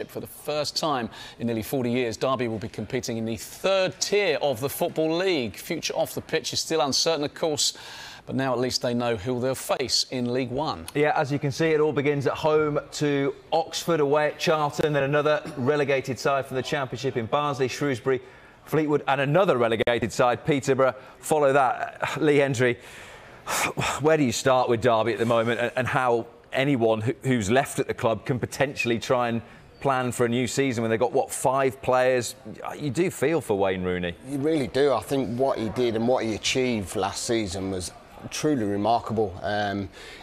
Championship. For the first time in nearly 40 years, Derby will be competing in the third tier of the Football League. Future off the pitch is still uncertain, of course, but now at least they know who they'll face in League One. Yeah, as you can see, it all begins at home to Oxford, away at Charlton, then another relegated side from the Championship in Barnsley, Shrewsbury, Fleetwood, and another relegated side, Peterborough, follow that. Lee Hendrie, where do you start with Derby at the moment, and how anyone who's left at the club can potentially try and plan for a new season when they've got, what, 5 players? You do feel for Wayne Rooney. You really do. I think what he did and what he achieved last season was truly remarkable.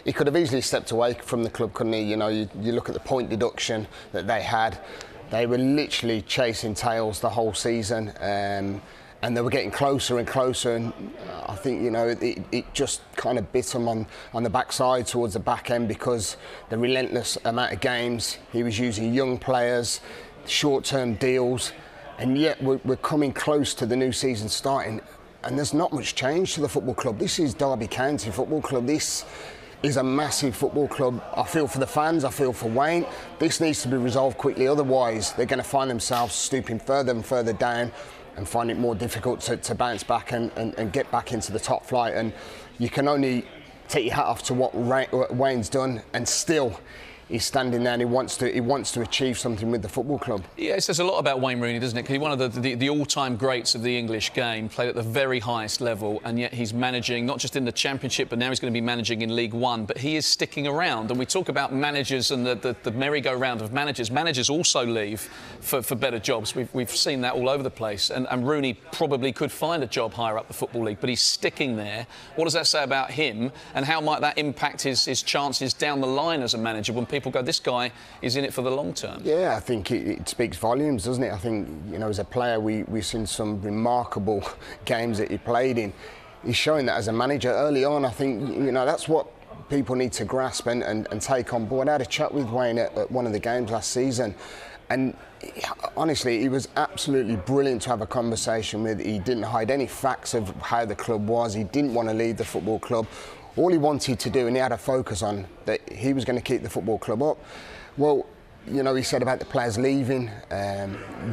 He could have easily stepped away from the club, couldn't he? You know, you look at the point deduction that they had. They were literally chasing tails the whole season, and they were getting closer and closer. And I think, you know, it just kind of bit them on the backside towards the back end, because the relentless amount of games he was using, young players, short-term deals, and yet we're coming close to the new season starting. And there's not much change to the football club. This is Derby County Football Club. This is a massive football club. I feel for the fans, I feel for Wayne. This needs to be resolved quickly, otherwise they're going to find themselves stooping further and further down and find it more difficult to bounce back and get back into the top flight. And you can only take your hat off to what Wayne's done, and still he's standing there and he wants to achieve something with the football club. Yeah, it says a lot about Wayne Rooney, doesn't it? Because he's one of the all-time greats of the English game, played at the very highest level, and yet he's managing not just in the Championship, but now he's going to be managing in League One. But he is sticking around, and we talk about managers and the merry-go-round of managers. Managers also leave for better jobs. We've seen that all over the place, and Rooney probably could find a job higher up the Football League, but he's sticking there. What does that say about him, and how might that impact his chances down the line as a manager when people go, this guy is in it for the long term? Yeah, I think it speaks volumes, doesn't it? I think, you know, as a player, we've seen some remarkable games that he played in. He's showing that as a manager early on. I think, you know, that's what people need to grasp and take on board. I had a chat with Wayne at one of the games last season, and honestly, he was absolutely brilliant to have a conversation with. He didn't hide any facts of how the club was. He didn't want to leave the football club. All he wanted to do, and he had a focus on, that he was going to keep the football club up. Well, you know, he said about the players leaving,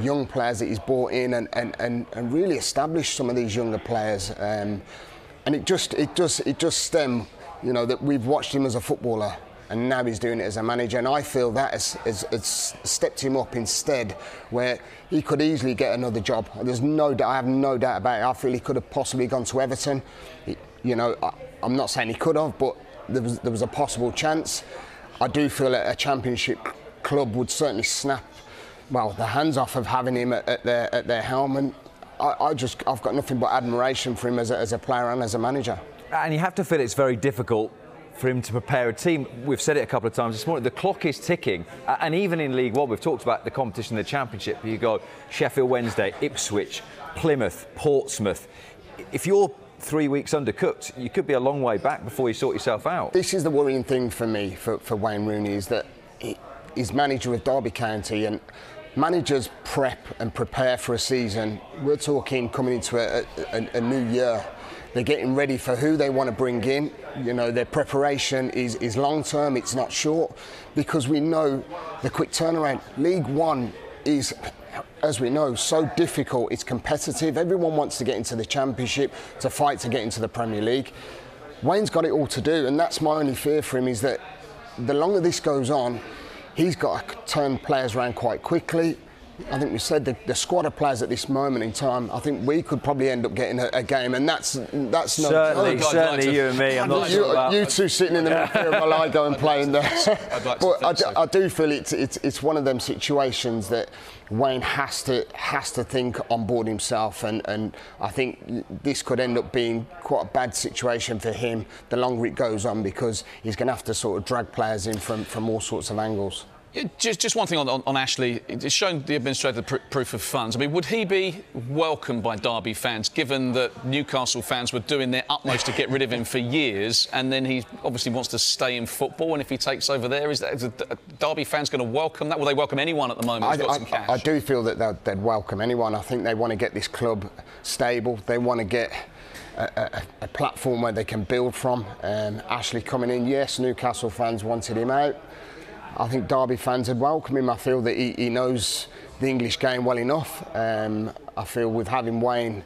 young players that he's brought in and really established some of these younger players. And it just stemmed, you know, that we've watched him as a footballer, and now he's doing it as a manager. And I feel that has stepped him up instead, where he could easily get another job. There's no doubt, I have no doubt about it. I feel he could have possibly gone to Everton. You know, I'm not saying he could have, but there was a possible chance. I do feel that a Championship club would certainly snap, well, the hands off of having him at their helm. And I've got nothing but admiration for him as a player and as a manager. And you have to feel it's very difficult for him to prepare a team. We've said it a couple of times this morning, the clock is ticking. And even in League One, we've talked about the competition in the Championship. You go Sheffield Wednesday, Ipswich, Plymouth, Portsmouth. If you're 3 weeks undercooked, you could be a long way back before you sort yourself out. This is the worrying thing for me, for Wayne Rooney, is that he's manager of Derby County, and managers prep and prepare for a season. We're talking coming into a new year. They're getting ready for who they want to bring in. You know, their preparation is long term, it's not short, because we know the quick turnaround. League One is, as we know, so difficult. It's competitive. Everyone wants to get into the Championship, to fight to get into the Premier League. Wayne's got it all to do, and that's my only fear for him, is that the longer this goes on, he's got to turn players around quite quickly. I think we said the squad of players at this moment in time, I think we could probably end up getting a game, and that's no certainly you and me. I'm not sure about you two sitting in the midfield while I go and play in there. But I do feel it's one of them situations that Wayne has to think on board himself, and I think this could end up being quite a bad situation for him the longer it goes on, because he's going to have to sort of drag players in from all sorts of angles. Just one thing on Ashley. It's shown the administrator the proof of funds. I mean, would he be welcomed by Derby fans, given that Newcastle fans were doing their utmost to get rid of him for years, and then he obviously wants to stay in football, and if he takes over there, is Derby fans going to welcome that? Will they welcome anyone at the moment who's got some cash? I do feel that they'd welcome anyone. I think they want to get this club stable. They want to get a platform where they can build from. Ashley coming in, yes, Newcastle fans wanted him out. I think Derby fans would welcome him. I feel that he knows the English game well enough. I feel with having Wayne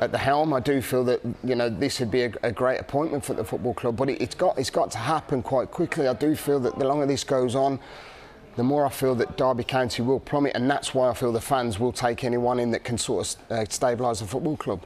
at the helm, I do feel that, you know, this would be a great appointment for the football club. But it's got to happen quite quickly. I do feel that the longer this goes on, the more I feel that Derby County will plummet, and that's why I feel the fans will take anyone in that can sort of stabilise the football club.